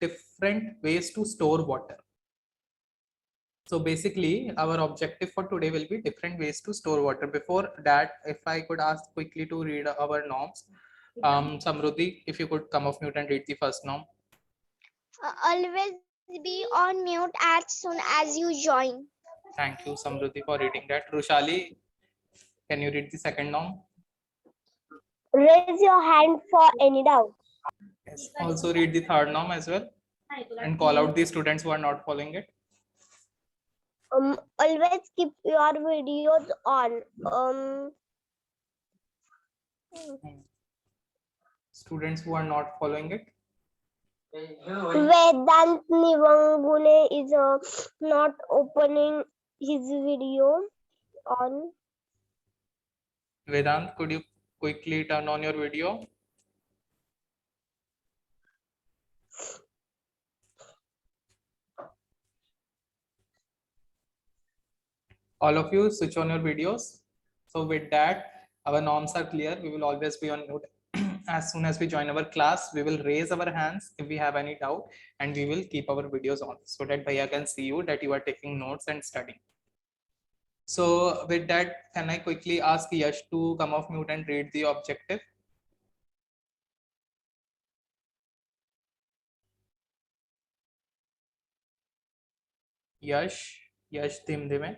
different ways to store water. So basically, our objective for today will be different ways to store water. Before that, if I could ask quickly to read our norms. Samruddhi, if you could come off mute and read the first norm. Always be on mute as soon as you join. Thank you, Samruddhi, for reading that. Rushali, can you read the second norm? Raise your hand for any doubt. Yes. Also read the third norm as well, and call out the students who are not following it. Always keep your videos on. Students who are not following it. Vedant Nivangune is not opening his video on. Vedant, could you quickly turn on your video? All of you switch on your videos. So with that, our norms are clear. We will always be on mute. As soon as we join our class, we will raise our hands if we have any doubt, and we will keep our videos on so that Bhaiya can see you that you are taking notes and studying. So with that, can I quickly ask Yash to come off mute and read the objective? Yash धीम धीमे.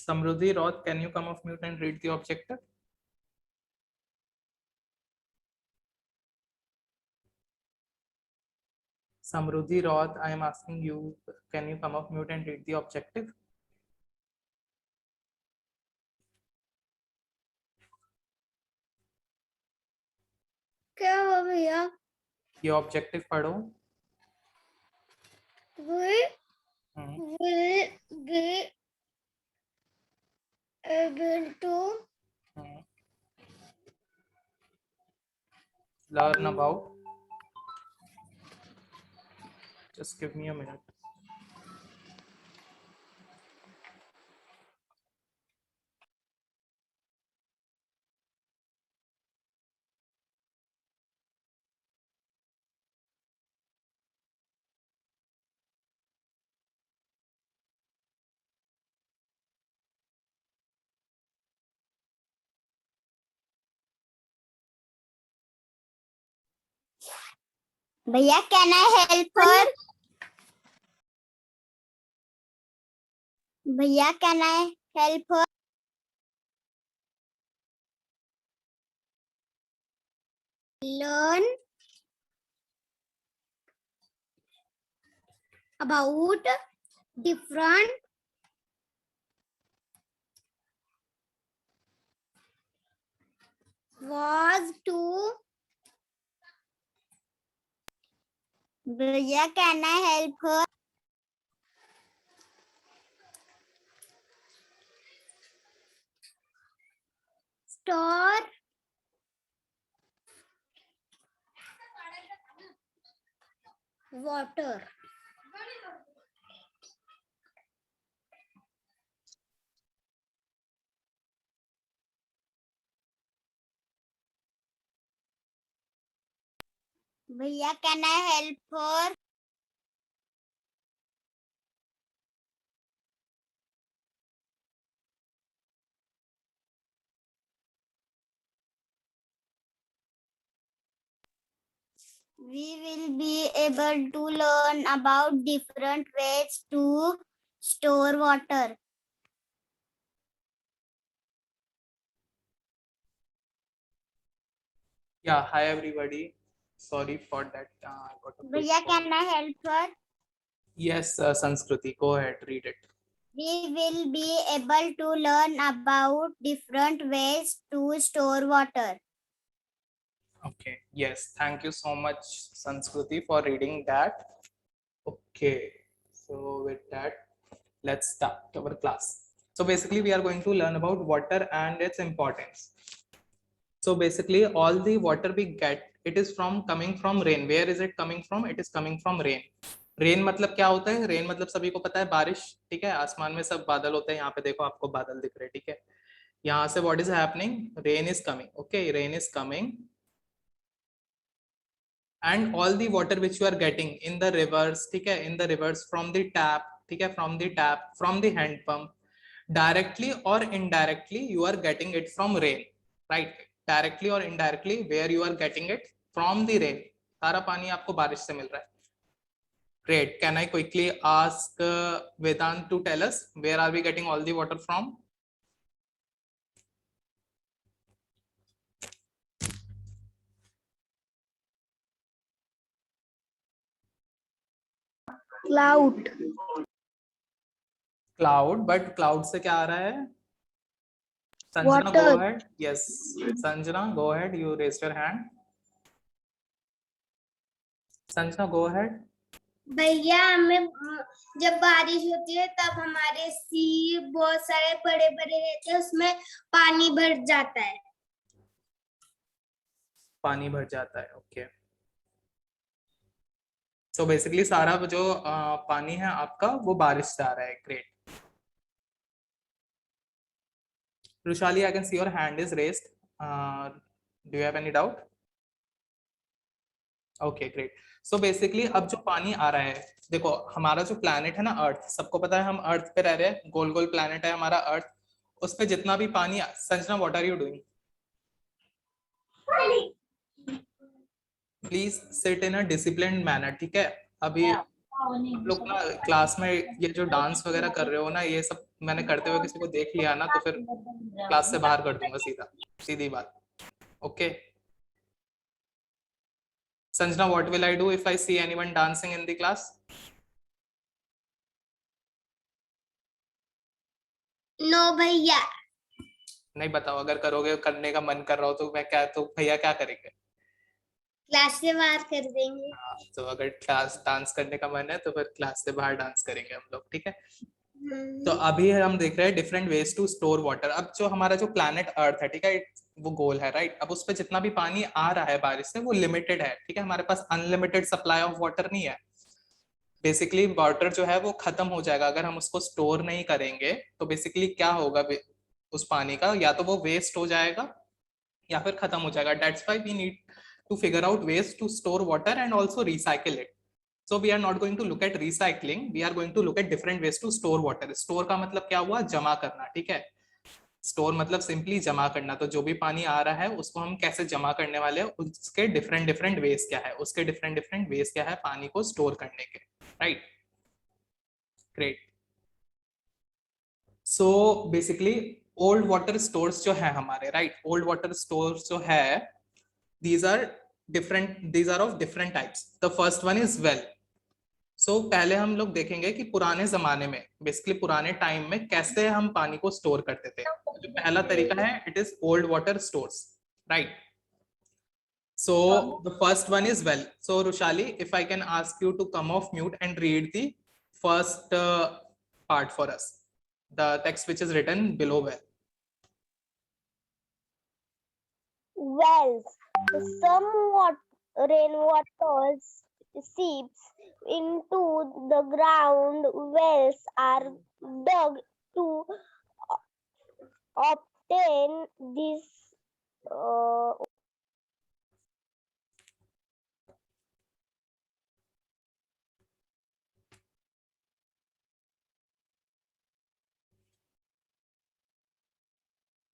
Samruddhi Roth, can you come off mute and read the objective? Samruddhi Roth, I am asking you, can you come off mute and read the objective? क्या हुआ भैया? ये objective पढ़ो. Will be able to learn about. Just give me a minute. भैया, can I help her? भैया, can I help her? Learn about different was to. भैया, can I help her? Store water. भैया, can I help her? We will be able to learn about different ways to store water. Yeah, hi everybody. Sorry for that. Bhaiya, can I help her? Yes, Sanskriti, go ahead, read it. We will be able to learn about different ways to store water. Okay, yes, thank you so much, Sanskriti, for reading that. Okay, so with that, let's start our class. So basically, we are going to learn about water and its importance. So basically, all the water we get, it is coming from rain. Where is it coming from? It is coming from rain. Rain मतलब क्या होता है? Rain मतलब सभी को पता है बारिश. ठीक है, आसमान में सब बादल होते हैं. यहाँ पे देखो आपको बादल दिख रहे हैं. ठीक है, यहाँ से what is happening, rain is coming. Okay, rain is coming, and all the water which you are getting in the rivers, ठीक है, in the rivers, from the tap, ठीक है, from the tap, from the hand pump, directly or indirectly you are getting it from rain, right? Directly or indirectly where you are getting it, from the rain. सारा पानी आपको बारिश से मिल रहा है. Great. Can I quickly ask Vedant to tell us where are we getting all the water from? Cloud. Cloud, but cloud से क्या आ रहा है? Sanjana, go Water. ahead. Yes, Sanjana, go ahead. You raised your hand. Sanjana, go ahead. भैया हमें जब बारिश होती है तब हमारे सी बहुत सारे बड़े बड़े रहते हैं, उसमें पानी भर जाता है. पानी भर जाता है. ओके. सो बेसिकली सारा जो पानी है आपका वो बारिश से आ रहा है. Great. Rushali, I can see your hand is raised. Do you have any doubt? Okay, great. So basically अब जो पानी आ रहा है, देखो हमारा जो प्लैनेट है ना अर्थ, सबको पता है हम अर्थ पे रह रहे हैं, गोल गोल प्लैनेट है हमारा अर्थ. उस पे जितना भी पानी, Sanjana what are you doing? Please sit in a disciplined manner. ठीक है, अभी आप लोग ना क्लास में ये जो डांस वगैरह कर रहे हो ना, ये सब मैंने करते हुए किसी को देख लिया ना तो फिर क्लास से बाहर कर दूंगा सीधा, सीधी बात. Okay Sanjana, what will I do if I see anyone dancing in the class? No भैया. नहीं बताओ, अगर करोगे, करने का मन कर रहा हो तो मैं क्या, तो भैया क्या करेंगे? क्लास से बाहर कर देंगे. तो अगर क्लास डांस करने का मन है तो फिर क्लास से बाहर डांस करेंगे हम लोग. ठीक है, तो अभी हम देख रहे हैं different ways to store water. अब जो हमारा जो प्लैनेट अर्थ है, ठीक है, वो गोल है, राइट? अब उस पर जितना भी पानी आ रहा है बारिश से वो लिमिटेड है. ठीक है, हमारे पास अनलिमिटेड सप्लाई ऑफ वाटर नहीं है. बेसिकली वाटर जो है वो खत्म हो जाएगा अगर हम उसको स्टोर नहीं करेंगे. तो बेसिकली क्या होगा उस पानी का, या तो वो वेस्ट हो जाएगा या फिर खत्म हो जाएगा. That's why we need to figure out ways to store water and also recycle it. So we are not going to look at recycling, we are going to look at different ways to store water. Store का मतलब क्या हुआ? जमा करना. ठीक है, store मतलब simply जमा करना. तो जो भी पानी आ रहा है उसको हम कैसे जमा करने वाले हैं, उसके डिफरेंट डिफरेंट वेज क्या है, उसके डिफरेंट डिफरेंट वेज क्या है पानी को स्टोर करने के. Right, great. So basically old water stores जो है हमारे, राइट, ओल्ड वाटर स्टोर्स जो है, these are these are of different types. The first one is well. सो पहले हम लोग देखेंगे कि पुराने जमाने में, बेसिकली पुराने टाइम में कैसे हम पानी को स्टोर करते थे. जो पहला तरीका है, it is old water stores, right? So the first one is well. So Rushali, if I can ask you to come off mute and read the first part for us, the text which is written below well. Wells. Some rainwater seeps into the ground. Wells are dug to obtain this.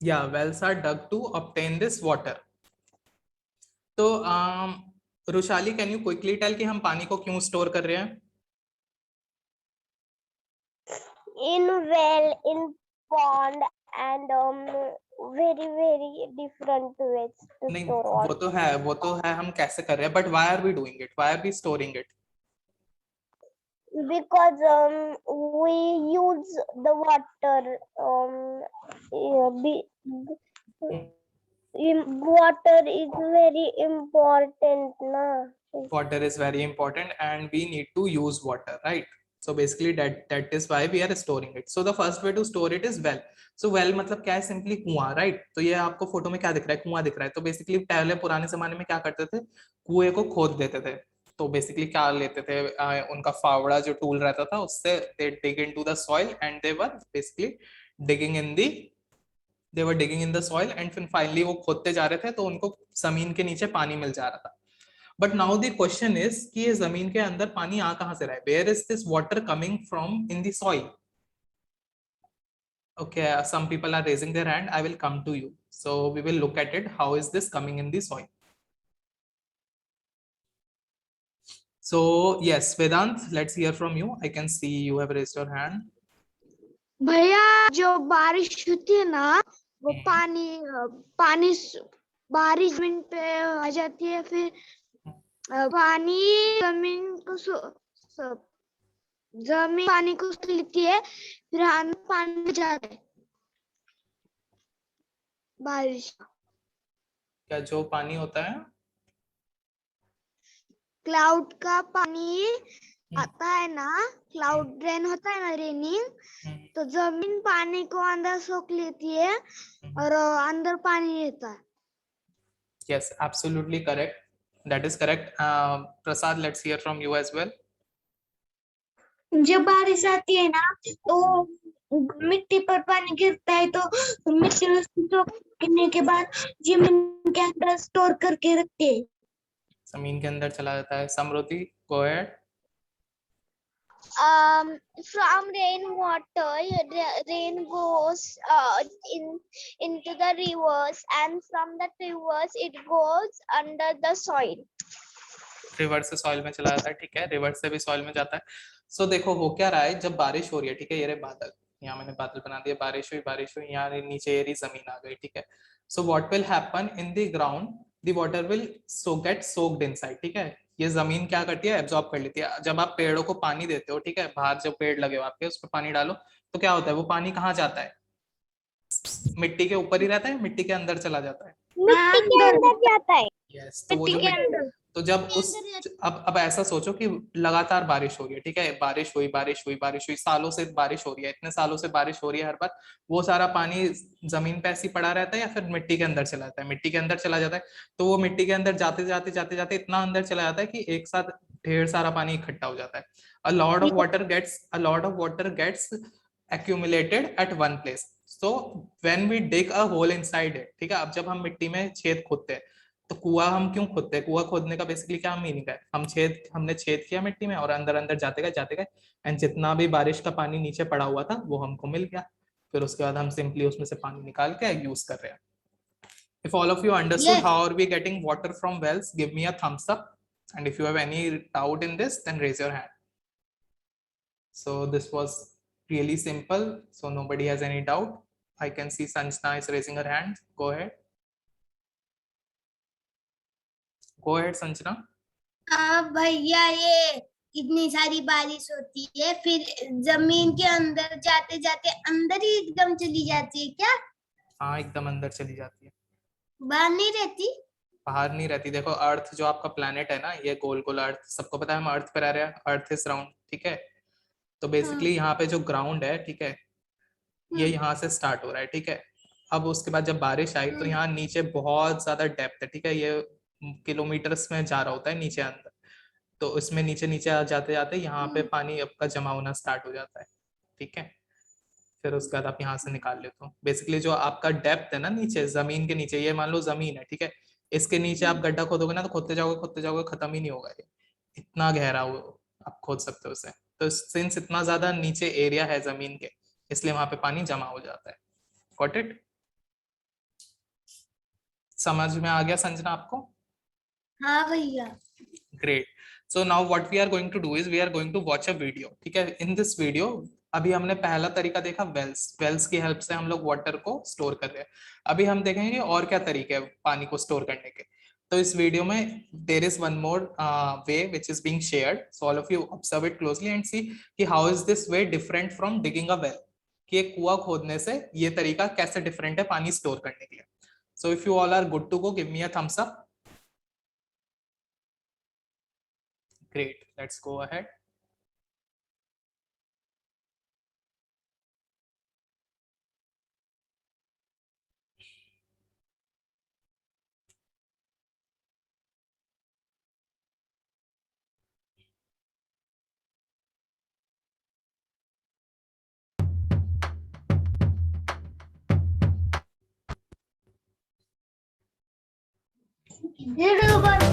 Yeah, wells are dug to obtain this water. तो Rushali, can you quickly tell कि हम पानी को क्यों store कर रहे हैं? In well, in pond, and very different ways to नहीं, store वो water. तो है हम कैसे कर रहे हैं, but why are we doing it, why are we storing it? Because we use the water. Water is very important, na. Water is very important and we need to use water, right? So basically that is why we are storing it. So the first way to store it is well. So well मतलब क्या है? Simply कुआं, right? तो ये आपको photo में क्या दिख रहा है? कुआं दिख रहा है. तो बेसिकली पहले पुराने जमाने में क्या करते थे? कुएं को खोद देते थे. तो बेसिकली क्या लेते थे, उनका फावड़ा जो टूल रहता था उससे they dig into the soil and they were basically digging in the they were digging in the soil and फिर फाइनली वो खोदते जा रहे थे तो उनको जमीन के नीचे पानी मिल जा रहा था. But now the question is कि ये जमीन के अंदर पानी आ कहां से रहा है? Where is this water coming from in the soil? Okay, some people are raising their hand. I will come to you. So we will look at it. How is this coming in the soil? So yes, Vedant, let's hear from you. I can see you have raised your hand. भैया जो बारिश होती है ना वो पानी पानी बारिश जमीन पे आ जाती है, फिर पानी जमीन को जमीन पानी को सोख लेती है, फिर हम पानी जाता है बारिश का. क्या जो पानी होता है क्लाउड का पानी आता है ना, क्लाउड रेन होता है ना, रेनिंग, तो जमीन पानी को अंदर सोख लेती है और अंदर पानी रहता है. yes, absolutely correct. That is correct. Prasad, let's hear from you as well. जब बारिश आती है ना तो मिट्टी पर पानी गिरता है, तो मिट्टी उसको गिरने के बाद जमीन के अंदर स्टोर करके रखते हैं. जमीन के अंदर चला जाता है. समृति, go ahead. From rainwater, rain goes into the rivers, and from the rivers it goes under the soil. River से सॉइल में चला जाता है. ठीक है, रिवर से भी सॉइल में जाता है. सो देखो हो क्या रहा है, जब बारिश हो रही है, ठीक है, ये रहे बादल, यहाँ मैंने बादल बना दिया, बारिश हुई, यहाँ नीचे ये जमीन आ गई. ठीक है, so what will happen in the ground, the water will get soaked inside. ठीक है, ये जमीन क्या करती है, एब्जॉर्ब कर लेती है. जब आप पेड़ों को पानी देते हो, ठीक है, बाहर जो पेड़ लगे हो आपके, उस पर पानी डालो, तो क्या होता है, वो पानी कहाँ जाता है? मिट्टी के ऊपर ही रहता है, मिट्टी के अंदर चला जाता है. मिट्टी के अंदर जाता है. यस, तो वो जो तो जब उस अब ऐसा सोचो कि लगातार बारिश हो रही है. ठीक है, बारिश हुई, सालों से बारिश हो रही है, इतने सालों से बारिश हो रही है, हर बार वो सारा पानी जमीन पे ऐसी पड़ा रहता है या फिर मिट्टी के अंदर चला जाता है? मिट्टी के अंदर चला जाता है. तो वो मिट्टी के अंदर जाते इतना अंदर चला जाता है कि एक साथ ढेर सारा पानी इकट्ठा हो जाता है. A lot of water gets accumulated at one place. So when we dig a hole inside it, ठीक है, अब जब हम मिट्टी में छेद खोदते हैं, तो कुआं हम क्यों खोदते हैं? कुआं खोदने का बेसिकली क्या मीनिंग है? हमने छेद किया मिट्टी में और अंदर अंदर जाते गए एंड जितना भी बारिश का पानी नीचे पड़ा हुआ था वो हमको मिल गया. फिर उसके बाद हम सिंपली उसमें से पानी निकाल के यूज कर रहे हैं. If all of you understood how are we getting water from wells, give me a thumbs up, and if you have any doubt in this, then raise your hand. So this was really simple, so nobody has any doubt. I can see Sanjana is raising her hand. Go ahead. Go ahead, Sanjana. भैया ये इतनी सारी बारिश होती है, फिर जमीन के अंदर जाते जाते अंदर ही एकदम चली जाती है क्या? हाँ, एकदम अंदर चली जाती है, बाहर नहीं रहती. बाहर नहीं रहती. देखो अर्थ जो आपका प्लेनेट है ना, ये गोल गोल अर्थ, सबको पता है हम अर्थ पे रह रहे हैं, अर्थ इज राउंड. ठीक है, तो बेसिकली यहाँ पे जो ग्राउंड है, ठीक है, ये यहाँ से स्टार्ट हो रहा है. ठीक है, अब उसके बाद जब बारिश आई तो यहाँ नीचे बहुत ज्यादा डेप्थ है. ठीक है, ये किलोमीटर्स में जा रहा होता है नीचे अंदर, तो इसमें नीचे नीचे जाते जाते यहाँ पे पानी आपका जमा होना स्टार्ट हो जाता है. ठीक है, फिर उसके बाद आप यहाँ से निकाल लेते हो. बेसिकली जो आपका डेप्थ है ना नीचे, जमीन के नीचे, ये मान लो जमीन है, ठीक है, इसके नीचे आप गड्ढा खोदोगे ना तो खोदते जाओगे खत्म ही नहीं होगा. ये इतना गहरा वो आप खोद सकते हो उसे. तो सिंस इतना ज्यादा नीचे एरिया है जमीन के, इसलिए वहां पे पानी जमा हो जाता है. Got it? समझ में आ गया संजना आपको? हाँ भैया. Great. So now what we are going to do is we are going to watch a video. ठीक है, इन दिस वीडियो अभी हमने पहला तरीका देखा, वेल्स की हेल्प से हम लोग वाटर को स्टोर कर रहे हैं. अभी हम देखेंगे और क्या तरीके हैं पानी को स्टोर करने के. तो इस वीडियो में there is one more way which is being shared, so all of you observe it closely and see कि how is this way different from digging a well. कि एक कुआं खोदने से ये तरीका कैसे डिफरेंट है पानी स्टोर करने के लिए. So if you all are good to go, give me a thumbs up. Great, let's go ahead. Video call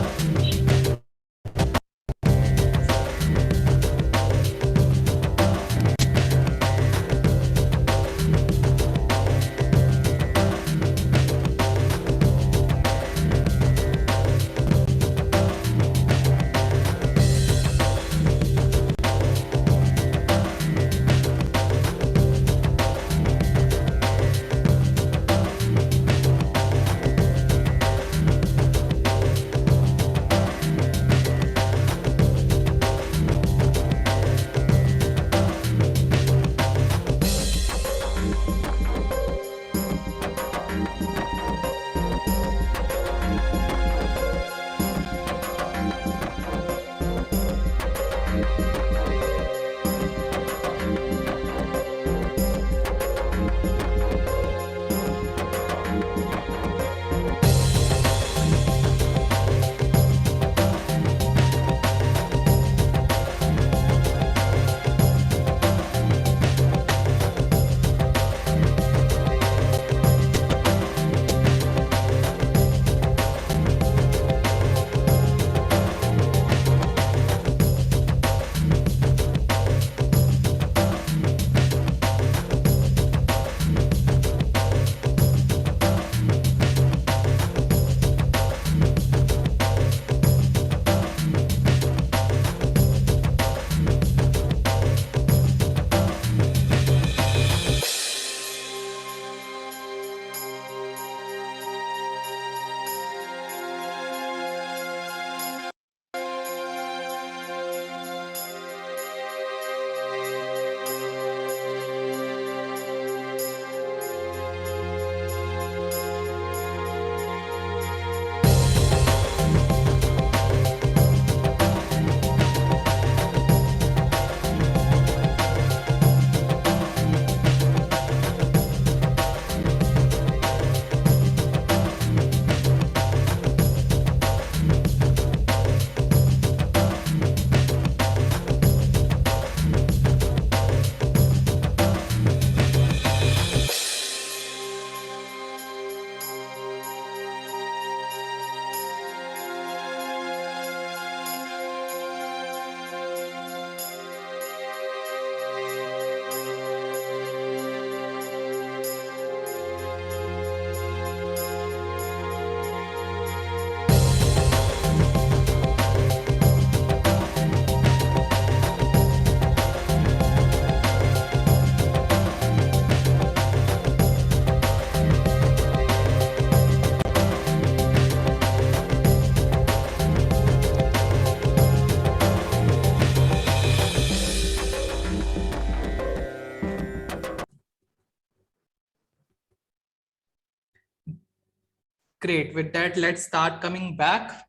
Great. With that, let's start coming back.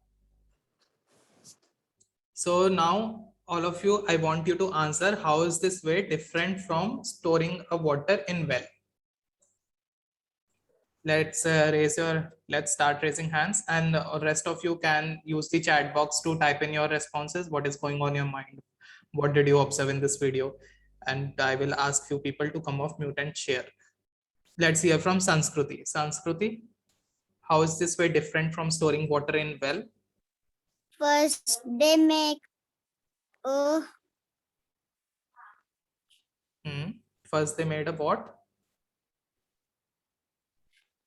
So now all of you, I want you to answer, how is this way different from storing a water in well? Let's start raising hands, and the rest of you can use the chat box to type in your responses. What is going on your mind? What did you observe in this video? And I will ask few people to come off mute and share. Let's hear from Sanskruti. Sanskruti, how is this way different from storing water in well? First, they make a First, they made a what?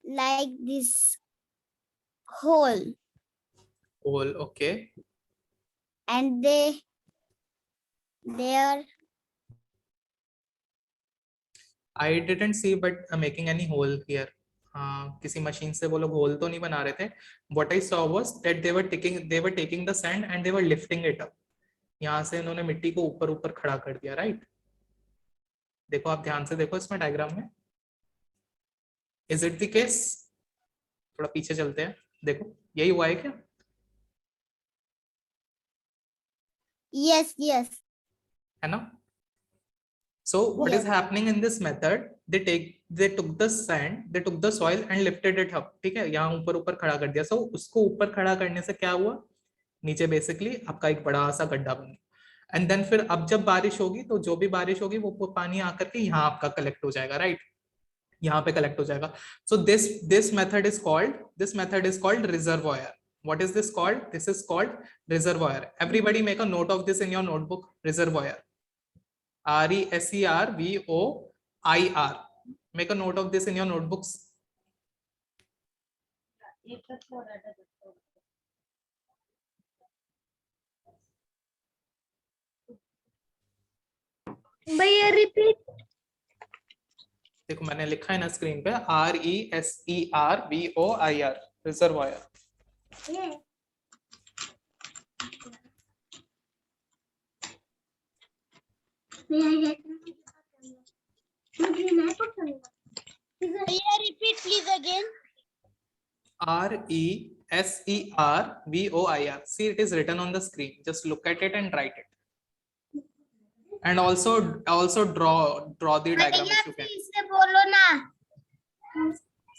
like this hole, Hole, okay. and they are I didn't see but making any hole here. किसी machine से वो लोग whole तो नहीं बना रहे थे. What I saw was that they were taking the sand and they were lifting it up. यहाँ से इन्होंने मिट्टी को ऊपर ऊपर खड़ा कर दिया, राइट? देखो, आप ध्यान से देखो इसमें डायग्राम में. Is it the case? थोड़ा पीछे चलते हैं. देखो, यही हुआ है क्या? yes, है ना? So what is happening in this method? They took the sand, they took the soil and lifted it up. ठीक है, यहाँ ऊपर ऊपर खड़ा कर दिया. So उसको ऊपर खड़ा करने से क्या हुआ? नीचे बेसिकली आपका एक बड़ा सा गड्ढा बन गया. एंड देन फिर अब जब बारिश होगी तो जो भी बारिश होगी वो पानी आकर के यहाँ आपका कलेक्ट हो जाएगा, राइट? यहाँ पे कलेक्ट हो जाएगा. So this method is called reservoir. What is this called? This is called reservoir. Everybody make a note of this in your notebook. Reservoir. Reservoir. Make a note of this in your notebooks. भैया repeat. देखो मैंने लिखा है ना screen पे, RESERVOIR, reservoir. Repeat please again. RESERVOIR. See, it is written on the screen. Just look at it and write it. And also draw the diagram if you can. इससे बोलो ना।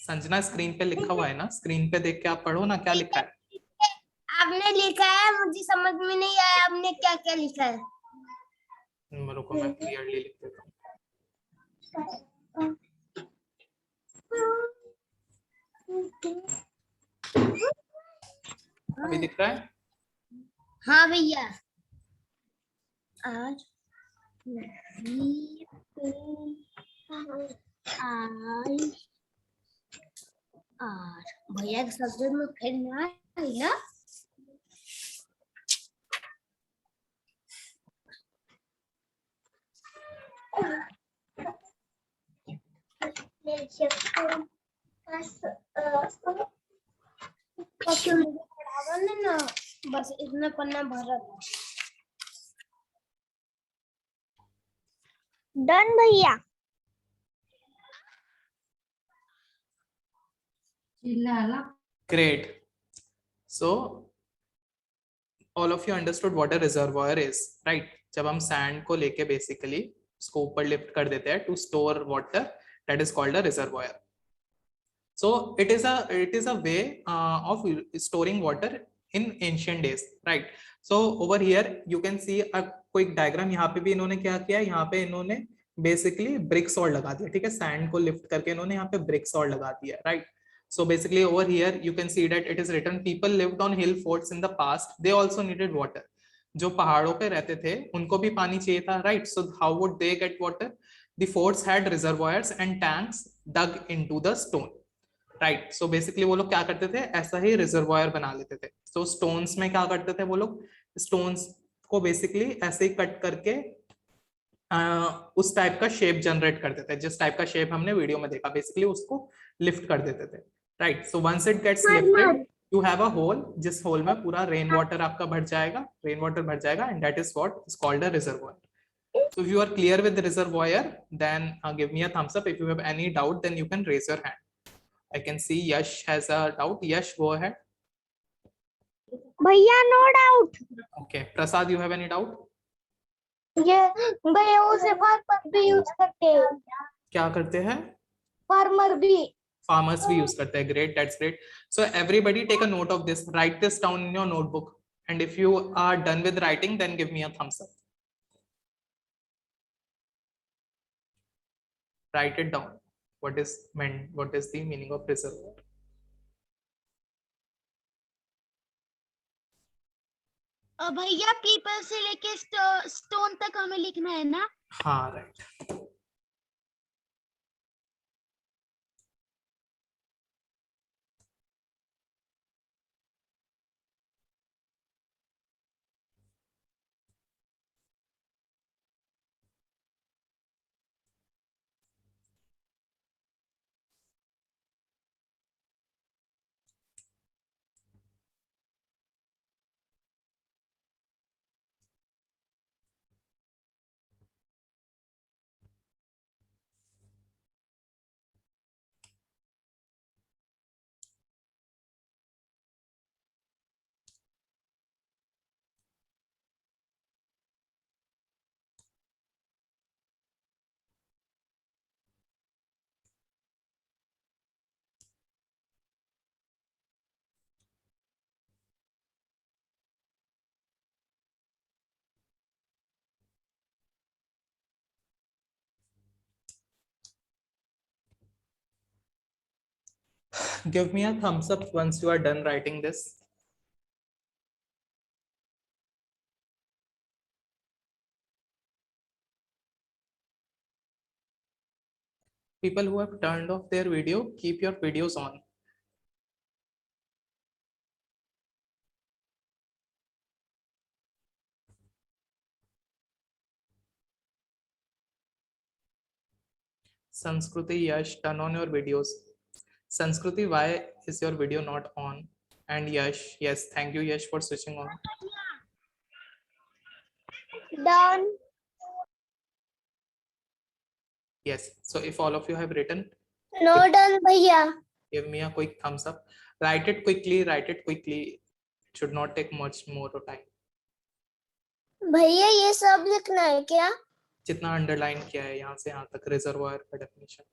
संजना स्क्रीन पे लिखा हुआ है ना, स्क्रीन पे देख के आप पढ़ो ना क्या लिखा है। आपने लिखा है, मुझे समझ में नहीं आया आपने क्या क्या लिखा है। रुको मैं क्लियरली लिख देता हूँ। अभी दिख रहा है? हाँ भैया। भैया के सब्जेक्ट में फिर ना भैया। ना बस इतना पन्ना भरा था। डन भैया। Great. So all of you understood what a reservoir is, right? जब हम sand को लेके basically उसको ऊपर lift कर देते हैं to store water, that is called a reservoir. So it is a way of storing water in ancient days, right? So over here you can see a quick diagram. यहाँ पे भी इन्होंने क्या किया, यहाँ पे इन्होंने basically bricks और लगा दिया, ठीक है? sand को lift करके इन्होंने यहाँ पे bricks और लगा दिया, right? So basically over here you can see that it is written people lived on hill forts in the past. They also needed water. जो पहाड़ों पे रहते थे उनको भी पानी चाहिए था, right? So how would they get water? The forts had reservoirs and tanks dug into the stone. Right so basically वो लोग क्या करते थे, ऐसा ही रिजर्वायर बना लेते थे। तो स्टोन्स में क्या करते थे वो लोग, स्टोन्स को बेसिकली ऐसे ही कट करके उस टाइप का शेप जनरेट करते थे, जिस टाइप का शेप हमने वीडियो में देखा, बेसिकली उसको लिफ्ट कर देते थे, right? So once it gets lifted you have a hole, जिस होल में पूरा रेन वाटर आपका भर जाएगा, रेन वाटर भर जाएगा, and that is what is called a reservoir. So if you are clear with the reservoir, then give me a thumbs up. If you have any doubt, then you can raise your hand. I can see Yash has a doubt. Yash, go ahead. भैया no doubt. Okay. Prasad, you have any doubt? ये भैया उसे farmer भी use करते हैं। क्या करते हैं? फार्मर भी। Farmers भी use करते हैं. Great, that's great. So everybody take a note of this. Write this down in your notebook. And if you are done with writing, then give me a thumbs up. Write it down. What is meant? What is the meaning of reservoir? भैया people से लेके stone तक हमें लिखना है ना? हाँ, right. Give me a thumbs up once you are done writing this. People who have turned off their video, keep your videos on. Sanskruti, Yash, turn on your videos. Sanskruti, why is your video not on? And Yash, yes, thank you Yash for switching on. Done. Yes, so if all of you have written, No done, भैया. give me a quick thumbs up. Write it quickly, write it quickly. It should not take much more time. भैया ये सब लिखना है क्या? जितना underline किया है यहाँ से यहाँ तक रिजर्वायर का डेफिनेशन.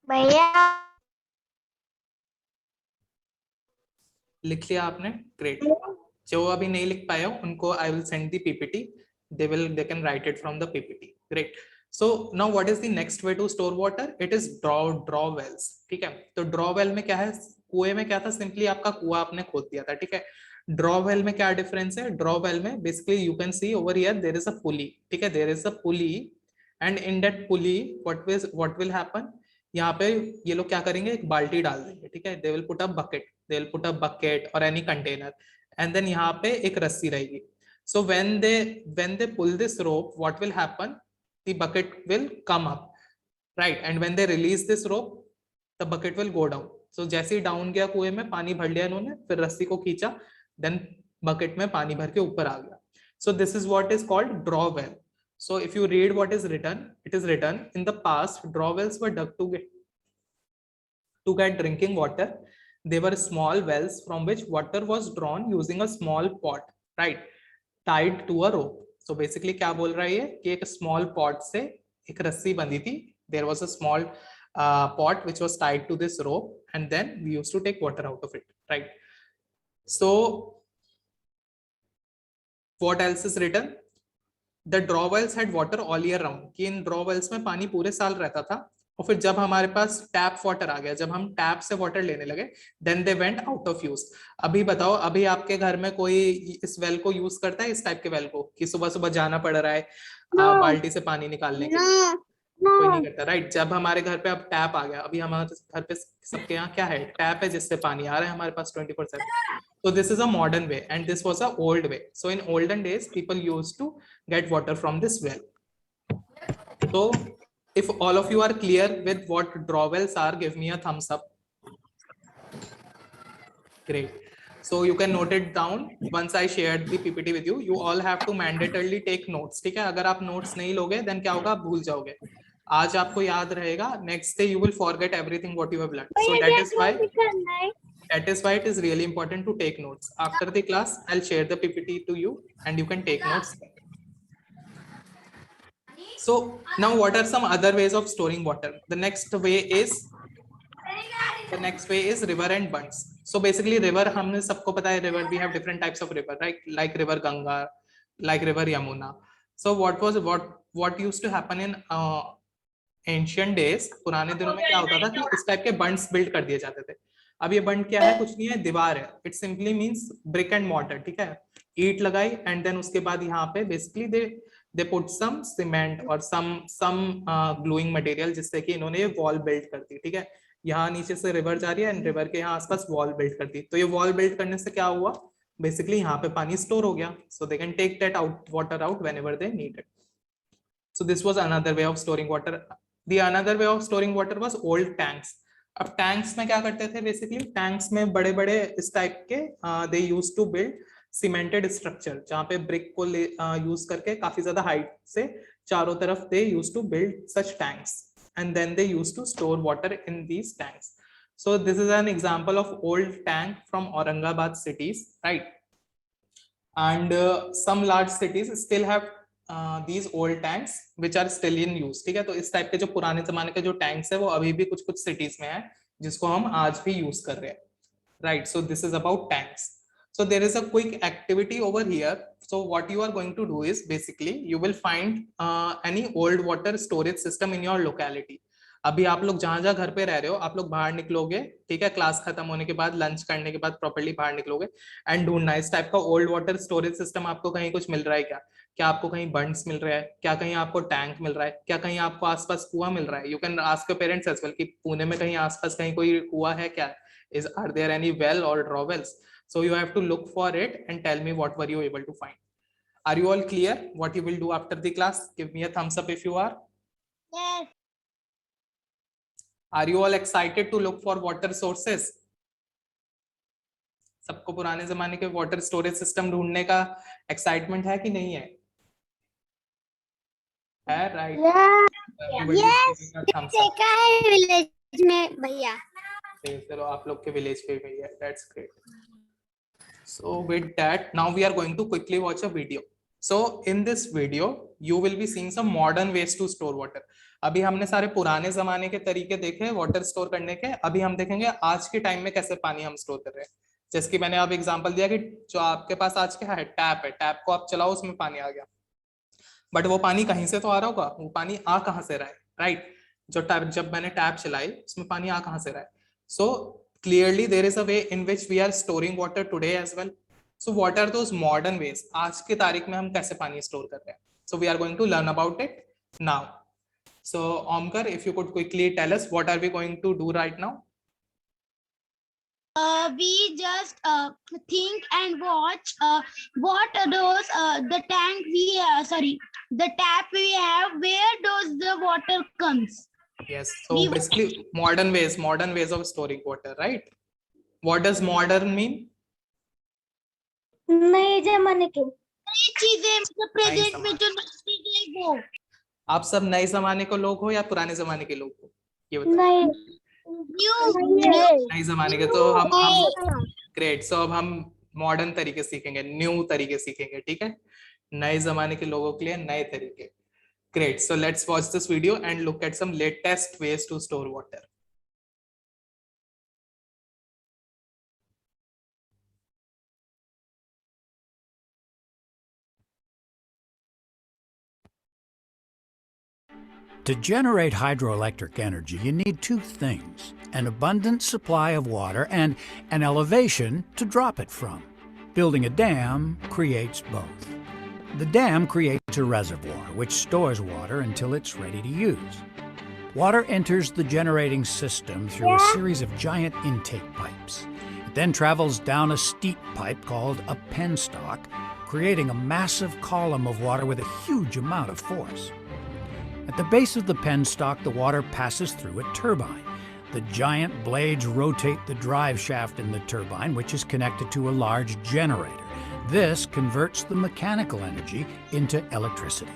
भैया लिख लिया आपने? ग्रेट. जो अभी नहीं लिख पाए हो उनको I will send the PPT. They can write it from the PPT. Great. So now what is the next way to store water? It is draw wells. ठीक है, तो ड्रॉ वेल में क्या है? कुएं में क्या था? सिंपली आपका कुआं आपने खोद दिया था. ठीक है, ड्रॉ वेल में क्या डिफरेंस है? ड्रॉ वेल में basically you can see over here there is a pulley. ठीक है, there is a pulley and in that pulley what will happen? यहाँ पे ये लोग क्या करेंगे? एक बाल्टी डाल देंगे. ठीक है, they will put a bucket, they will put a bucket और एनी कंटेनर एंड देन यहाँ पे एक रस्सी रहेगी. So when they pull this rope, what will happen? The bucket will come up, right? And when they release this rope, the bucket will go down. So जैसे ही down गया कुएं में, पानी भर लिया इन्होंने, फिर रस्सी को खींचा, then bucket में पानी भर के ऊपर आ गया. So this is what is called draw well. So if you read what is written, it is written in the past draw wells were dug to get drinking water. They were small wells from which water was drawn using a small pot, right? Tied to a rope. So basically क्या बोल रहा है ये कि एक small pot से एक रस्सी बंधी थी. There was a small pot which was tied to this rope and then we used to take water out of it, right? So what else is written? The draw wells had water all year round. कि इन draw wells में पानी पूरे साल रहता था. और फिर जब हमारे पास टैप वाटर आ गया, जब हम टैप से वाटर लेने लगे, then they went out of use. अभी बताओ, अभी आपके घर में कोई इस वेल को यूज करता है, इस टाइप के वेल को, कि सुबह सुबह जाना पड़ रहा है बाल्टी से पानी निकालने के लिए? कोई नहीं करता, राइट? जब हमारे घर पे अब टैप आ गया, अभी हमारे घर पे सबके यहाँ क्या है? टैप है जिससे पानी आ रहा है हमारे पास 24/7. So this is a modern way and this was a old way. So in olden days people used to get water from this well. So if all of you are clear with what draw wells are, give me a thumbs up. Great. So you can note it down. Once I shared the PPT with you, you all have to mandatorily take notes. ठीक है, अगर आप notes नहीं लोगे then क्या होगा? आप भूल जाओगे. आज आपको याद रहेगा, next day you will forget everything what you have learned. So that is why it is really important to take notes. After the class, I'll share the PPT to you and you can take notes. So now what are some other ways of storing water? The next way is river and bunds. So basically river, हमने सबको पता है river, we have different types of river, right? Like river Ganga, like river Yamuna. So what used to happen in ancient days, पुराने दिनों में क्या होता था कि इस टाइप के बंड्स बिल्ड कर दिए जाते थे. अब ये बंड क्या है? कुछ नहीं है, दीवार है. It simply means brick and mortar. ठीक है, ईंट लगाई एंड देन उसके बाद यहाँ पे basically they put some cement और सम ग्लूइंग मटेरियल जिससे कि इन्होंने ये वॉल बिल्ड कर दी. ठीक है, यहाँ नीचे से रिवर जा रही है एंड रिवर के यहाँ आसपास वॉल बिल्ड कर दी. तो ये वॉल बिल्ड करने से क्या हुआ? बेसिकली यहाँ पे पानी स्टोर हो गया. So they can take that water out whenever they need it. So this was another way of storing water. The another way of storing water was old tanks. अब tanks में क्या करते थे? Basically tanks में बड़े बड़े इस type के they used to build cemented structure, जहाँ पे brick को use करके काफी ज्यादा height से चारों तरफ they used to build such tanks and then they used to store water in these tanks. So this is an example of old tank from Aurangabad cities, right? And some large cities still have these old tanks which are still in use. ठीक है, तो इस type के जो पुराने जमाने के जो टैंक्स है वो अभी भी कुछ कुछ सिटीज में है जिसको हम आज भी यूज कर रहे हैं, right? So this is about tanks. So there is a quick activity over here. So what you are going to do is basically you will find any old water storage system in your locality. अभी आप लोग जहां जहां घर पे रह रहे हो, आप लोग बाहर निकलोगे, ठीक है, क्लास खत्म होने के बाद, लंच करने के बाद प्रॉपर्ली बाहर निकलोगे एंड ढूंढना इस टाइप का ओल्ड वाटर स्टोरेज सिस्टम आपको कहीं कुछ मिल रहा है क्या? क्या आपको कहीं बंड्स मिल रहा है? क्या कहीं आपको टैंक मिल रहा है? क्या कहीं आपको आसपास कुआं मिल रहा है? You can ask your parents as well कि पुणे में कहीं आसपास कहीं कोई कुआं है क्या? Is are there any well or draw wells? So you have to look for it and tell me what were you able to find. Are you all clear what you will do after the class? Give me a thumbs up if you are. Yes. Are you all excited to look for water sources? सबको पुराने जमाने के water storage system ढूंढने का excitement है कि नहीं है? है, राइट? देखा है विलेज में भैया। चलो आप लोग के विलेज पे भी है, that's great. So with that, now we are going to quickly watch a video. So in this video, you will be seeing some modern ways to store water. अभी हमने सारे पुराने जमाने के तरीके देखे वाटर स्टोर करने के, अभी हम देखेंगे आज के टाइम में कैसे पानी हम स्टोर कर रहे हैं। जैसे कि मैंने अब एग्जांपल दिया कि जो आपके पास आज क्या है, टैप है, टैप को आप चलाओ, उसमें पानी आ गया, बट वो पानी कहीं से तो आ रहा होगा, वो पानी आ कहाँ से रहा है, राइट? जो टैप, जब मैंने टैप चलाई, उसमें पानी आ कहाँ से रहा है? सो clearly there is a way in which we are storing water today as well. So what are those modern ways? आज की तारीख में हम कैसे पानी स्टोर कर रहे हैं? So we are going to learn about it now. So Omkar, if you could quickly tell us what are we going to do right now? We just think and watch what those the tank we the tap we have, where does the water comes. Yes, so basically modern ways of storing water, right? What does modern mean? नए जमाने के। नई चीजें, मतलब present में जो नई चीजें वो। आप सब नए जमाने के लोग हो या पुराने जमाने के लोग हो? ये बताओ। नए जमाने के, तो हम ग्रेट। सो अब हम मॉडर्न तरीके सीखेंगे, न्यू तरीके सीखेंगे, ठीक है? नए जमाने के लोगों के लिए नए तरीके। Great. So let's watch this video and look at some latest ways to store water. To generate hydroelectric energy, you need two things: an abundant supply of water and an elevation to drop it from. Building a dam creates both. The dam creates a reservoir which stores water until it's ready to use. Water enters the generating system through a series of giant intake pipes. It then travels down a steep pipe called a penstock, creating a massive column of water with a huge amount of force. At the base of the penstock, the water passes through a turbine. The giant blades rotate the drive shaft in the turbine, which is connected to a large generator. This converts the mechanical energy into electricity.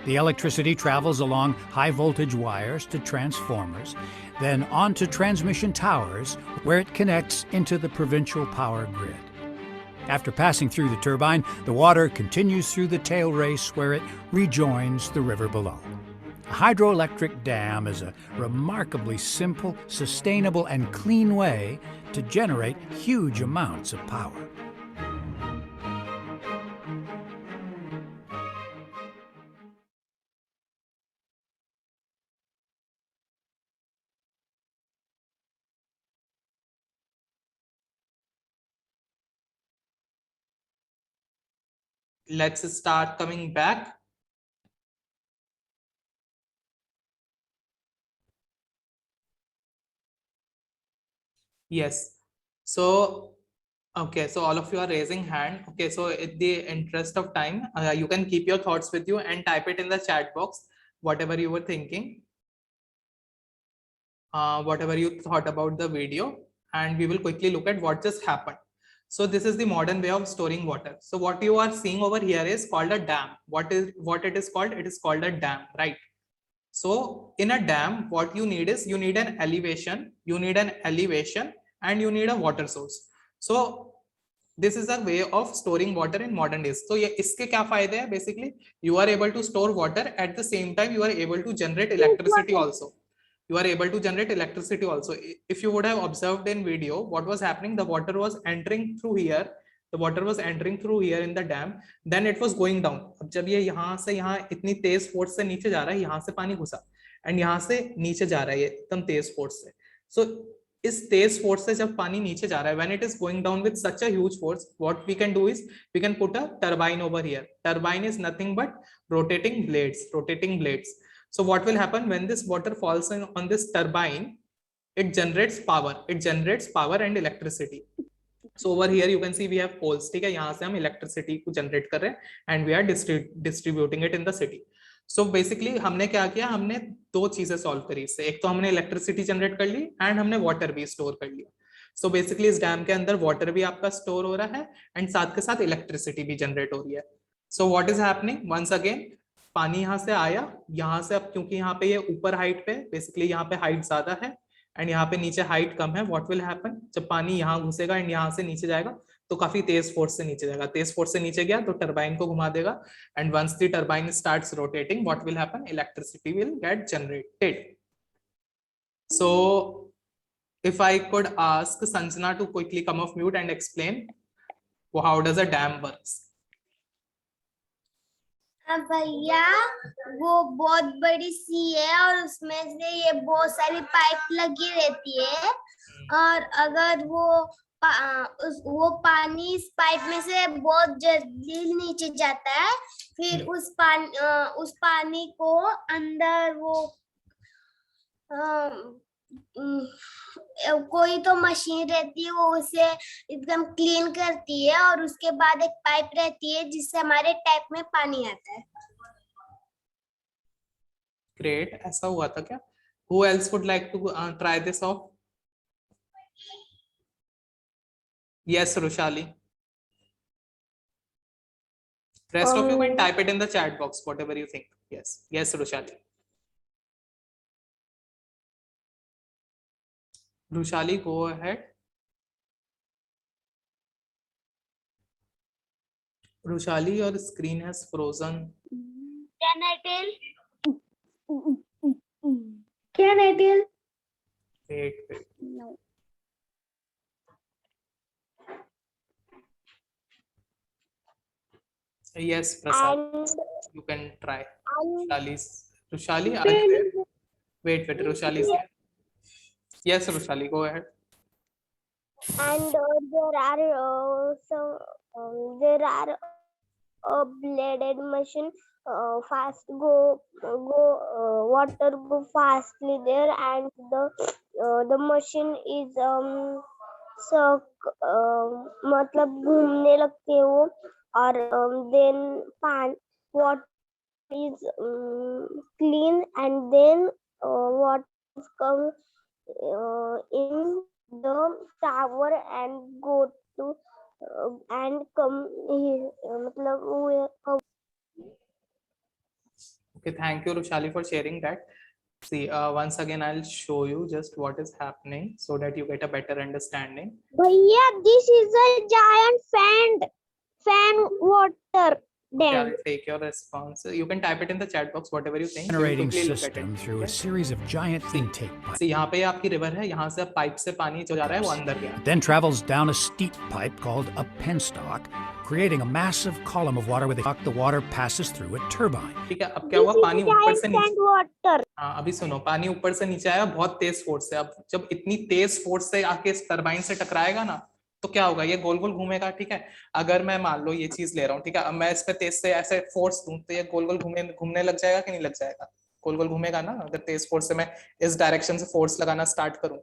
The electricity travels along high-voltage wires to transformers, then onto transmission towers, where it connects into the provincial power grid. After passing through the turbine, the water continues through the tail race, where it rejoins the river below. A hydroelectric dam is a remarkably simple, sustainable, and clean way to generate huge amounts of power. Let's start coming back. Yes. So, okay, so all of you are raising hand. Okay, so in the interest of time, you can keep your thoughts with you and type it in the chat box, whatever you were thinking, whatever you thought about the video, and we will quickly look at what just happened. So this is the modern way of storing water. So what you are seeing over here is called a dam. What it is called? It is called a dam, right? So in a dam, what you need is you need an elevation, and you need a water source. So this is a way of storing water in modern days. So ये इसके क्या फायदे हैं? Basically, you are able to store water, at the same time you are able to generate electricity also. If you would have observed in video, what was happening, the water was entering through here, in the dam, then it was going down. अब जब ये यहाँ से यहाँ इतनी तेज force से नीचे जा रहा है, यहाँ से पानी घुसा, एंड यहाँ से नीचे जा रहा है ये एकदम तेज फोर्स से. सो इस तेज फोर्स से जब पानी नीचे जा रहा है, when it is going down with such a huge force, what we can do is we can put a turbine over here. Turbine is nothing but rotating blades. So what will happen when this water falls on this turbine? It generates power and electricity. So over here you can see we have poles. ठीक है, यहाँ से हम electricity को generate कर रहे हैं and we are distributing it in the city. So basically हमने क्या किया, हमने दो चीजें सॉल्व करी इससे. एक तो हमने इलेक्ट्रिसिटी जनरेट कर ली एंड हमने वाटर भी स्टोर कर लिया. सो बेसिकली इस डैम के अंदर वाटर भी आपका स्टोर हो रहा है एंड साथ के साथ इलेक्ट्रिसिटी भी जनरेट हो रही है. So what is happening, once again पानी यहाँ से आया, यहाँ से अब क्योंकि यहाँ पे ये ऊपर हाइट पे, बेसिकली यहाँ पे हाइट ज्यादा है एंड यहाँ पे नीचे हाइट कम है. व्हाट विल हैपन, जब पानी यहाँ घुसेगा एंड यहाँ से नीचे जाएगा तो काफी तेज फोर्स से नीचे जाएगा. तेज फोर्स से नीचे गया तो टरबाइन को घुमा देगा and once the turbine starts rotating, what will happen, electricity will get generated. So if I could ask Sanjana to quickly come off mute and explain how does a dam works. भैया वो बहुत बड़ी सी है और उसमें से ये बहुत सारी पाइप लगी रहती है और अगर वो पानी इस पाइप में से बहुत जल्दी नीचे जाता है, फिर उस पानी को अंदर वो कोई तो मशीन रहती है, वो उसे एकदम क्लीन करती है और उसके बाद एक पाइप रहती है जिससे हमारे टैप में पानी आता है. ग्रेट, ऐसा हुआ था क्या? Who else would like to try this off? Yes, Rushali. Rest of you can type it in the chat box, whatever you think. Yes, Rushali. Rushali, go ahead. Rushali, your screen has frozen. Can I tell? Wait. No. Yes, Prasad, you can try. Rushali, are you there? Wait, Rushali is there. Yes, Rushali, go ahead. And there are bladed machine, water go fastly there, and the machine is मतलब घूमने लगते हैं वो, और then water is clean and then water comes in the tower and go to and come मतलब Okay, thank you, Rushali, for sharing that. See, once again, I'll show you just what is happening so that you get a better understanding. भैया, this is a giant fan water Okay, dam. I'll take your response. You can type it in the chat box, whatever you think. We'll Generating quickly look at system it. through a Okay? series of giant intake pipes. See, यहाँ पे आपकी river है, यहाँ से pipe से पानी जो जा रहा है वो अंदर गया. It then travels down a steep pipe called a penstock, creating a massive column of water with the water passes through a turbine. ठीक है, अब क्या हुआ, पानी ऊपर से नीचे. Giant water. हाँ, अभी सुनो, पानी ऊपर से नीचे आया बहुत तेज फोर्स से. अब जब इतनी तेज फोर्स से आके इस टरबाइन से टकराएगा ना, तो क्या होगा, ये गोल गोल घूमेगा. ठीक है, अगर मैं मान लो ये चीज ले रहा हूँ, ठीक है, अब मैं इस पे तेज से ऐसे फोर्स दूं तो ये गोल गोल घूमने लग जाएगा कि नहीं लग जाएगा? गोल गोल घूमेगा ना. अगर तेज फोर्स से मैं इस डायरेक्शन से फोर्स लगाना स्टार्ट करूं,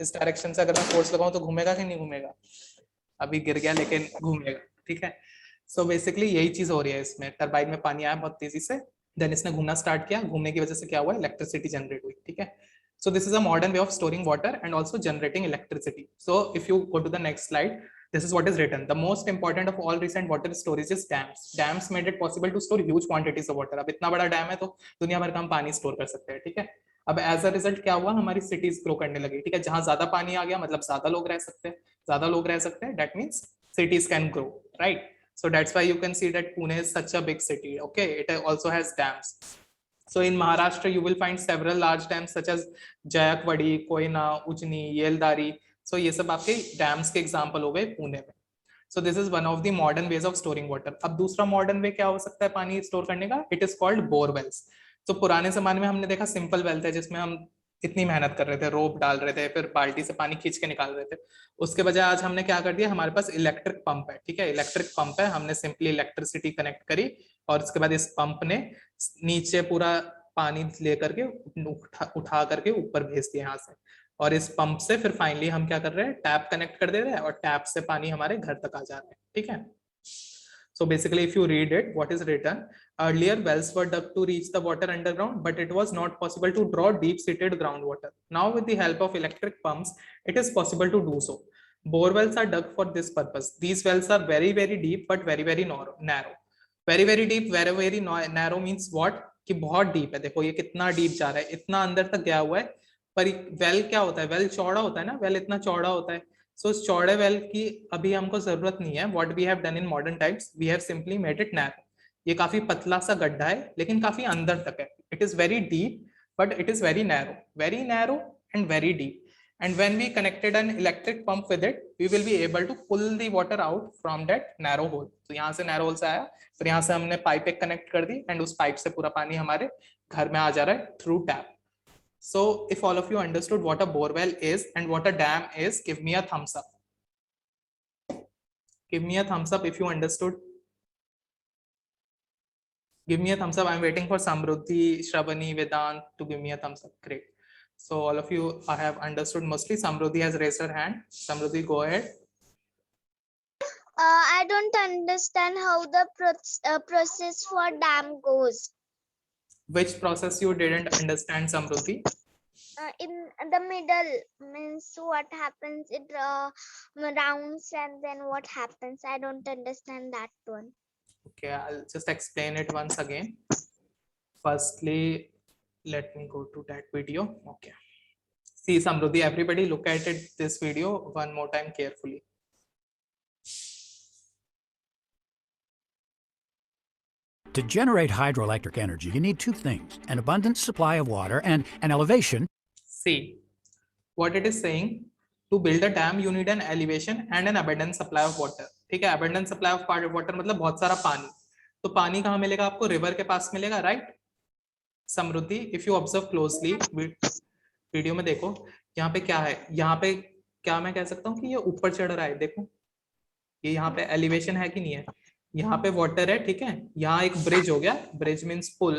इस डायरेक्शन से अगर मैं फोर्स लगाऊं तो घूमेगा कि नहीं घूमेगा? अभी गिर गया लेकिन घूमेगा. ठीक है, सो बेसिकली यही चीज हो रही है इसमें. टरबाइन में पानी आया बहुत तेजी से, देन इसने घूमना स्टार्ट किया, घूमने की वजह से क्या हुआ, इलेक्ट्रिसिटी जनरेट हुई. ठीक है, so this is a modern way of storing water and also generating electricity. So if you go to the next slide, this is what is written. The most important of all recent water storage is dams. Dams made it possible to store huge quantities of water. अब इतना बड़ा dam है तो दुनिया भर का हम पानी स्टोर कर सकते हैं. ठीक है, अब एज अ रिजल्ट क्या हुआ, हमारी सिटीज ग्रो करने लगी. ठीक है, जहां ज्यादा पानी आ गया मतलब ज्यादा लोग रह सकते हैं, ज्यादा लोग रह सकते हैं, that means cities can grow, right? So that's why you can see that Pune is such a big city. Okay, it also has dams. So in Maharashtra, you will find several large dams such as Jayakwadi, Koyna, Ujni, Yeldari. So ये सब आपके dams के example हो गए पुणे में. So this is one of the modern ways of storing water. अब दूसरा modern way क्या हो सकता है पानी store करने का? It is called bore wells. तो पुराने जमाने में हमने देखा सिंपल वेल थे जिसमें हम इतनी मेहनत कर रहे थे, रोप डाल रहे थे, फिर बाल्टी से पानी खींच के निकाल रहे थे। उसके बजाय आज हमने क्या कर दिया, हमारे पास इलेक्ट्रिक पंप है, ठीक है, इलेक्ट्रिक पंप है, हमने सिंपली इलेक्ट्रिसिटी कनेक्ट करी और उसके बाद इस पंप ने नीचे पूरा पानी लेकर के उठा करके ऊपर भेज दिया यहाँ से, और इस पंप से फिर फाइनली हम क्या कर रहे हैं, टैप कनेक्ट कर दे रहे हैं और टैप से पानी हमारे घर तक आ जा रहा है, ठीक है। So basically, if you read it, what is written? Earlier, wells were dug to reach the water underground, but it was not possible to draw deep-seated groundwater. Now, with the help of electric pumps, it is possible to do so. Bore wells are dug for this purpose. These wells are very, very deep, but very, very narrow. Very, very deep, very, very narrow means what? कि बहुत deep है. देखो ये कितना deep जा रहा है, इतना अंदर तक गया हुआ है. पर well क्या होता है? Well चौड़ा होता है ना? Well इतना चौड़ा होता है. So चौड़े वेल की अभी हमको जरूरत नहीं है. What we have done in modern times, we have simply made it narrow. ये काफी पतला सा गड्ढा है लेकिन काफी अंदर तक है. It is very deep, but it is very narrow and very deep. And when we connected an electric pump with it, we will be able to pull the water out from that narrow hole. तो यहाँ से narrow hole से आया, फिर यहाँ से हमने pipe एक कनेक्ट कर दी and उस पाइप से पूरा पानी हमारे घर में आ जा रहा है through tap. So if all of you understood what a bore well is and what a dam is, give me a thumbs up. Give me a thumbs up if you understood. Give me a thumbs up. I'm waiting for Samruddhi, Shravani, Vedant to give me a thumbs up. Great. So all of you have understood mostly. Samruddhi has raised her hand. Samruddhi, go ahead. I don't understand how the process for dam goes. Which process you didn't understand, Samruddhi? In the middle means what happens, it rounds and then what happens. I don't understand that one. Okay, I'll just explain it once again. Firstly, let me go to that video. Okay. See, Samruddhi, everybody look at it, this video one more time carefully. To generate hydroelectric energy, you need two things: an abundant supply of water and an elevation. See, what it is saying, to build a dam, you need an elevation and an abundant supply of water. ठीक है, abundant supply of water मतलब बहुत सारा पानी. तो पानी कहाँ मिलेगा आपको? रिवर के पास मिलेगा, right? Samriddhi, if you observe closely, video में देखो, यहाँ पे क्या है? यहाँ पे क्या मैं कह सकता हूँ कि ये ऊपर चढ़ रहा है, देखो, ये यहाँ पे एलिवेशन है कि नहीं है? यहाँ पे वाटर है, ठीक है, यहाँ एक ब्रिज हो गया, ब्रिज मीन्स पुल,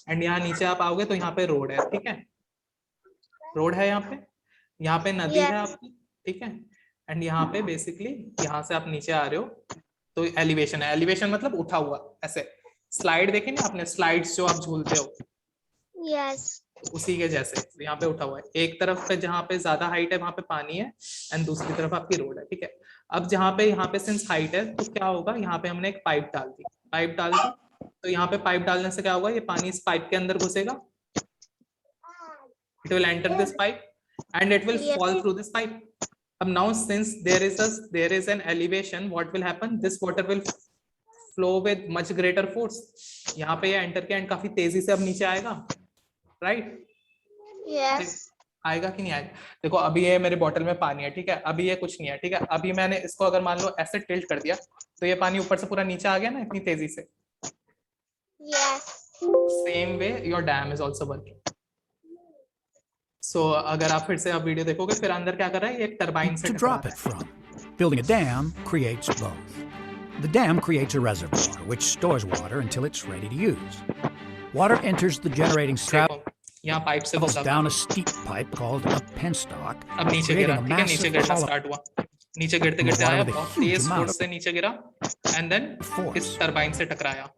एंड यहाँ नीचे आप आओगे तो यहाँ पे रोड है, ठीक है, रोड है यहाँ पे नदी है आपकी, ठीक है, एंड यहाँ पे बेसिकली यहाँ से आप नीचे आ रहे हो तो एलिवेशन है. एलिवेशन मतलब उठा हुआ, ऐसे स्लाइड देखे ना आपने, स्लाइड्स जो आप झूलते हो, Yes. उसी के जैसे यहाँ पे उठा हुआ है. एक तरफ पे जहाँ पे ज्यादा हाइट है वहां पे पानी है एंड दूसरी तरफ आपकी रोड है, ठीक है. अब जहाँ पे सिंस हाइट है तो क्या होगा, यहाँ पे हमने एक पाइप डाल दी, तो यहाँ पे पाइप डालने से क्या होगा, ये पानी इस पाइप के अंदर घुसेगा, it will enter this pipe and it will fall through this pipe. Now since there is an elevation, what will happen, this water will flow with much greater force. यहाँ पे ये enter के and काफी तेजी से अब नीचे आएगा, right? Yes. आएगा कि नहीं आएगा? देखो अभी ये मेरे बॉटल में पानी है, ठीक है, अभी ये कुछ नहीं है, ठीक है, अभी मैंने इसको अगर मान लो ऐसे टिल्ट कर दिया तो ये पानी ऊपर से पूरा नीचे आ गया ना इतनी तेजी से. Yes. Same way your dam is also working. So अगर आप फिर से आप वीडियो देखोगे, फिर अंदर क्या कर रहा है, ये एक टरबाइन से To drop it from. Building a dam creates both. The dam creates a reservoir which stores water until it's ready to use. Water enters the generating spout, यहाँ पाइप से travels घुसा, down a steep pipe called a penstock, अब नीचे गिरा, creating a ठीक है, नीचे massive गिरना hollow स्टार्ट हुआ, नीचे गिरते गिरते आया, बहुत तेज फोर्स से नीचे गिरा एंड देन इस टरबाइन से टकराया.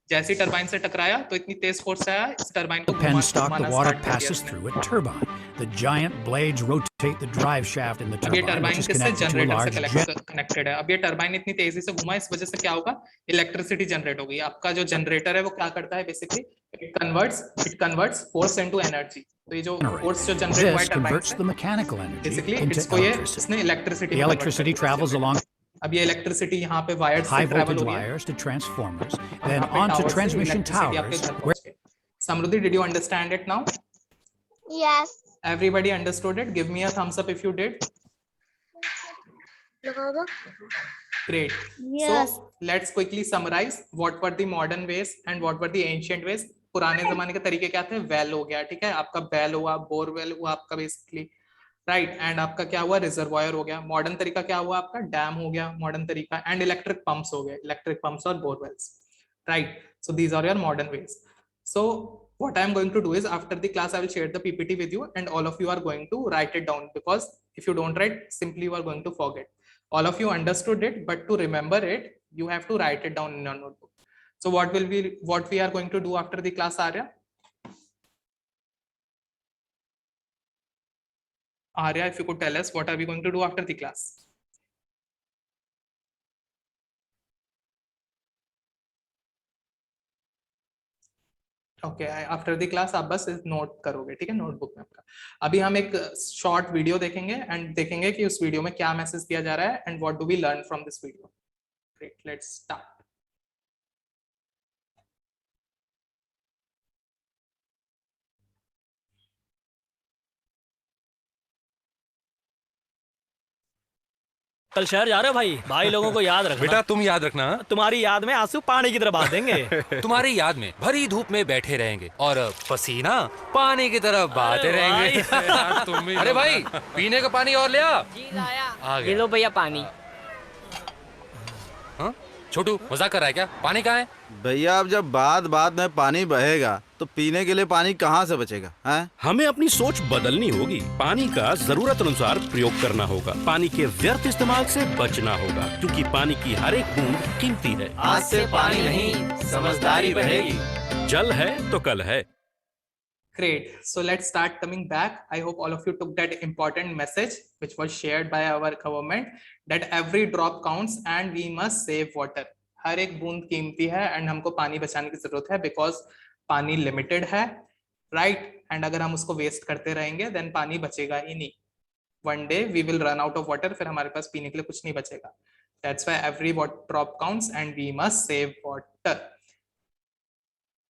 जैसे टरबाइन से टकराया तो इतनी तेज फोर्स आया, इस टरबाइन को penstock, the water passes through a turbine. The giant blades rotate the drive shaft in the अब ये turbine, टरबाइन which is किससे, connected to a generator large से कनेक्टेड है. अब ये टरबाइन इतनी तेजी से घुमा, इस वजह से क्या होगा, इलेक्ट्रिसिटी जनरेट होगी. आपका जो जनरेटर है वो क्या करता है, basically it converts force into energy. तो ये जो फोर्स जो जनरेट हुआ है This टरबाइन converts से, the mechanical energy basically into इसको ये electricity. इसने electricity, The electricity travels along अब ये इलेक्ट्रिसिटी यहाँ पे वायर्स से high ट्रैवल voltage हो रही है, wires to transformers, then यहाँ पे onto टावर से transmission इलेक्ट्रिसिटी आपके towers, घर where पहुंच गई. समृद्धि, did you understand it now? Yes. Everybody understood it? Give me a thumbs up if you did. Great. Yes. So let's quickly summarize what were the modern ways and what were the ancient ways. पुराने जमाने के तरीके क्या थे, well हो गया, ठीक है, आपका वेल हुआ, बोरवेल हुआ आपका बेसिकली, राइट, एंड आपका क्या हुआ, रिजर्वायर हो गया। मॉडर्न तरीका क्या हुआ आपका, डैम हो गया मॉडर्न तरीका, एंड इलेक्ट्रिक पंप्स हो गए, इलेक्ट्रिक पंप्स और borewells, right. So these are your modern ways. So what I am going to do is after the class I will share the PPT with you and all of you are going to write it down, because if you don't write, simply you are going to forget. All of you understood it, but to remember it you have to write it down in your notebook. So what we are going to do after the class, Arya? Arya, if you could tell us what are we going to do after the class? Okay, after the class आप बस note करोगे, ठीक है, notebook में आपका। अभी हम एक शॉर्ट वीडियो देखेंगे एंड देखेंगे कि उस वीडियो में क्या मैसेज दिया जा रहा है and what do we learn from this video. Great, let's start. कल शहर जा रहे हो भाई? भाई लोगों को याद रखना। बेटा तुम याद रखना, तुम्हारी याद में आंसू पानी की तरह बहा देंगे। तुम्हारी याद में भरी धूप में बैठे रहेंगे और पसीना पानी की तरह बहाते रहेंगे। अरे भाई पीने का पानी और ले आ। आ ये गया। लो भैया पानी। हाँ? छोटू मजाक कर रहा है क्या? पानी कहाँ है? भैया अब जब बात बात में पानी बहेगा तो पीने के लिए पानी कहाँ से बचेगा, हैं? हमें अपनी सोच बदलनी होगी। पानी का जरूरत अनुसार प्रयोग करना होगा। पानी के व्यर्थ इस्तेमाल से बचना होगा, क्योंकि पानी की हर एक बूंद कीमती है। आज से पानी नहीं, समझदारी बढ़ेगी। जल है तो कल है। Great. So let's start coming back. I hope all of you took that important message which was shared by our government that every drop counts and we must save water. हर एक बूंद कीमती है एंड हमको पानी बचाने की जरूरत है, बिकॉज पानी लिमिटेड है, राइट, एंड अगर हम उसको वेस्ट करते रहेंगे देन पानी बचेगा ही नहीं। One day we will run out of water, फिर हमारे पास पीने के लिए कुछ नहीं बचेगा। That's why every drop counts and we must save water.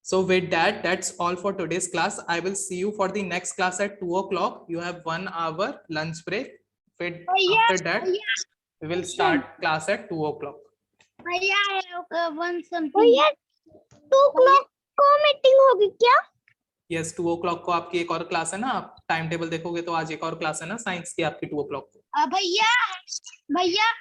So with that, that's all for today's class. I will see you for the next class at 2 o'clock. You have 1 hour lunch break. After that, we will start class at 2 o'clock. भैया one something. भैया 2 o'clock को meeting होगी क्या? Yes, 2 o'clock को आपकी एक और class है ना, आप टाइम टेबल देखोगे तो आज एक और क्लास है ना साइंस की आपकी 2 o'clock को। भैया